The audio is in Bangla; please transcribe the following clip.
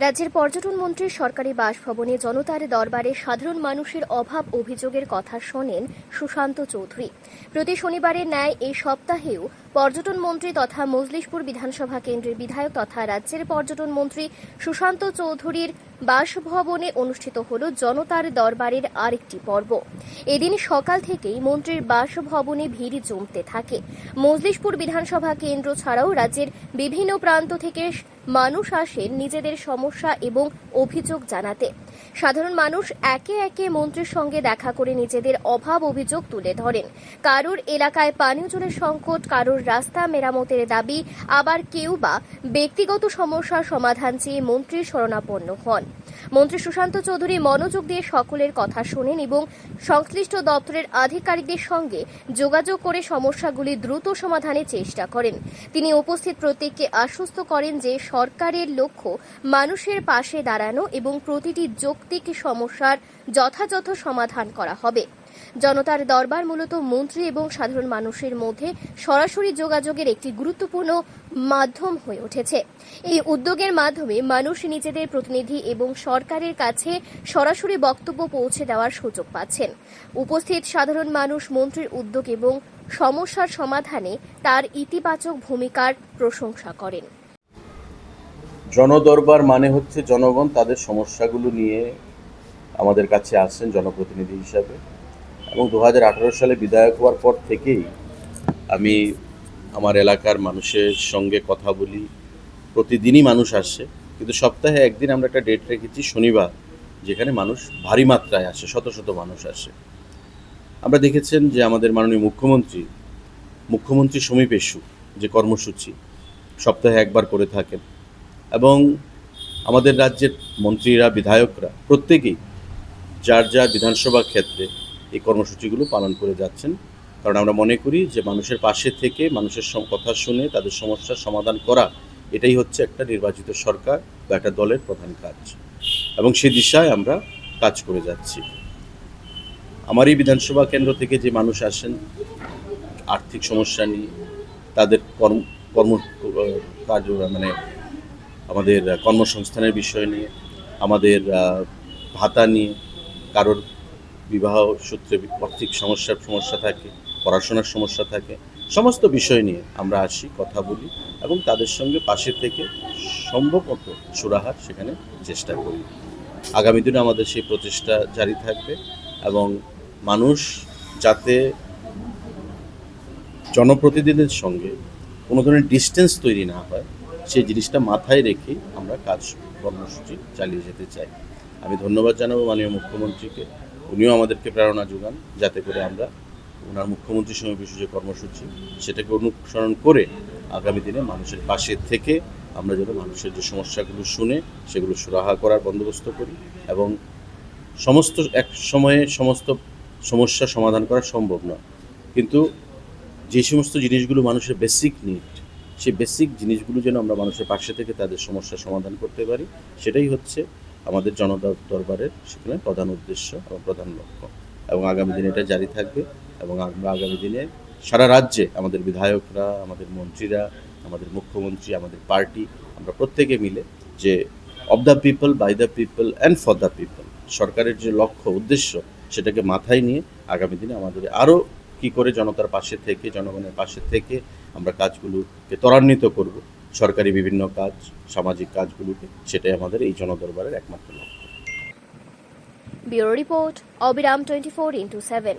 রাজ্যের পর্যটন মন্ত্রীর সরকারি বাসভবনে জনতার দরবারে সাধারণ মানুষের অভাব অভিযোগের কথা শোনেন সুশান্ত চৌধুরী। প্রতি শনিবারের ন্যায় এই সপ্তাহেও পর্যটন মন্ত্রী তথা মজলিশপুর বিধানসভা কেন্দ্রের বিধায়ক তথা রাজ্যের পর্যটন মন্ত্রী সুশান্ত চৌধুরীর বাসভবনে অনুষ্ঠিত হল জনতার দরবারের আরেকটি পর্ব। এদিন সকাল থেকেই মন্ত্রীর বাসভবনে ভিড় জমতে থাকে। মজলিশপুর বিধানসভা কেন্দ্র ছাড়াও রাজ্যের বিভিন্ন প্রান্ত থেকে মানুষ আসেন নিজেদের সমস্যা এবং অভিযোগ জানাতে। সাধারণ মানুষ একে একে মন্ত্রীর সঙ্গে দেখা করে নিজেদের অভাব অভিযোগ তুলে ধরেন। কারোর এলাকায় পানীয় জলের সংকট, কারোর রাস্তা মেরামতের দাবি, আবার কেউ বা ব্যক্তিগত সমস্যার সমাধান চেয়ে মন্ত্রীর শরণাপন্ন হন। মন্ত্রী সুশান্ত চৌধুরী মনোযোগ দিয়ে সকলের কথা শোনেন এবং সংশ্লিষ্ট দপ্তরের আধিকারিকদের সঙ্গে যোগাযোগ করে সমস্যাগুলি দ্রুত সমাধানের চেষ্টা করেন। তিনি উপস্থিত প্রত্যেককে আশ্বস্ত করেন যে সরকারের লক্ষ্য মানুষের পাশে দাঁড়ানো এবং প্রতিটি যৌক্তিক সমস্যার যথাযথ সমাধান করা হবে। জনতার দরবার মূলত মন্ত্রী এবং সাধারণ মানুষের মধ্যে সরাসরি যোগাযোগের একটি গুরুত্বপূর্ণ মাধ্যম হয়ে উঠেছে। এই উদ্যোগের মাধ্যমে মানুষ নিজেদের প্রতিনিধি এবং সরকারের কাছে সরাসরি বক্তব্য পৌঁছে দেওয়ার সুযোগ পাচ্ছেন। উপস্থিত সাধারণ মানুষ মন্ত্রীর উদ্যোগ এবং সমস্যার সমাধানে তার ইতিবাচক ভূমিকার প্রশংসা করেন। জনদরবার মানে হচ্ছে জনগণ তাদের সমস্যাগুলো নিয়ে আমাদের কাছে আসেন জনপ্রতিনিধি হিসাবে, এবং 2018 সালে বিধায়ক হওয়ার পর থেকেই আমি আমার এলাকার মানুষের সঙ্গে কথা বলি। প্রতিদিনই মানুষ আসে, কিন্তু সপ্তাহে একদিন আমরা একটা ডেট রেখেছি শনিবার, যেখানে মানুষ ভারী মাত্রায় আসে, শত শত মানুষ আসে। আমরা দেখেছেন যে আমাদের মাননীয় মুখ্যমন্ত্রী সমীপেশু যে কর্মসূচি সপ্তাহে একবার করে থাকেন, এবং আমাদের রাজ্যের মন্ত্রীরা বিধায়করা প্রত্যেকেই যার যার বিধানসভা ক্ষেত্রে এই কর্মসূচিগুলো পালন করে যাচ্ছেন। কারণ আমরা মনে করি যে মানুষের পাশে থেকে মানুষের কথা শুনে তাদের সমস্যার সমাধান করা, এটাই হচ্ছে একটা নির্বাচিত সরকার বা একটা দলের প্রধান কাজ, এবং সেই দিশায় আমরা কাজ করে যাচ্ছি। আমার এই বিধানসভা কেন্দ্র থেকে যে মানুষ আসেন আর্থিক সমস্যা নিয়ে, তাদের মানে আমাদের কর্মসংস্থানের বিষয় নিয়ে, আমাদের ভাতা নিয়ে, কারোর বিবাহ সূত্রে আর্থিক সমস্যা থাকে, পড়াশোনার সমস্যা থাকে, সমস্ত বিষয় নিয়ে আমরা আসি, কথা বলি এবং তাদের সঙ্গে পাশে থেকে সম্ভবত সুরাহার সেখানে চেষ্টা করি। আগামী দিনে আমাদের সেই প্রচেষ্টা জারি থাকবে, এবং মানুষ যাতে জনপ্রতিনিধিদের সঙ্গে কোনো ধরনের ডিস্টেন্স তৈরি না হয়, সেই জিনিসটা মাথায় রেখেই আমরা কর্মসূচি চালিয়ে যেতে চাই। আমি ধন্যবাদ জানাবো মাননীয় মুখ্যমন্ত্রীকে। উনিও আমাদেরকে প্রেরণা যোগান, যাতে করে আমরা ওনার মুখ্যমন্ত্রীর সমাবেশে যে কর্মসূচি সেটাকে অনুসরণ করে আগামী দিনে মানুষের পাশে থেকে আমরা যেন মানুষের যে সমস্যাগুলো শুনে সেগুলো সুরাহা করার বন্দোবস্ত করি, এবং এক সময়ে সমস্ত সমস্যা সমাধান করা সম্ভব নয়, কিন্তু যে সমস্ত জিনিসগুলো মানুষের বেসিক নিড, সেই বেসিক জিনিসগুলো যেন আমরা মানুষের পাশে থেকে তাদের সমস্যার সমাধান করতে পারি, সেটাই হচ্ছে আমাদের জনদরবারের সেখানে প্রধান উদ্দেশ্য এবং প্রধান লক্ষ্য। এবং আগামী দিনে এটা জারি থাকবে, এবং আমরা আগামী দিনে সারা রাজ্যে আমাদের বিধায়করা, আমাদের মন্ত্রীরা, আমাদের মুখ্যমন্ত্রী, আমাদের পার্টি, আমরা প্রত্যেকে মিলে যে of the people, by the people and for the people সরকারের যে লক্ষ্য উদ্দেশ্য, সেটাকে মাথায় নিয়ে আগামী দিনে আমাদের আরও কী করে জনতার পাশে থেকে, জনগণের পাশে থেকে আমরা কাজগুলোকে ত্বরান্বিত করব, সরকারি বিভিন্ন কাজ, সামাজিক কাজগুলোকে, সেটাই আমাদের এই জনদরবারের একমাত্র লক্ষ্য। ব্যুরো রিপোর্ট, অবিরাম 24x7।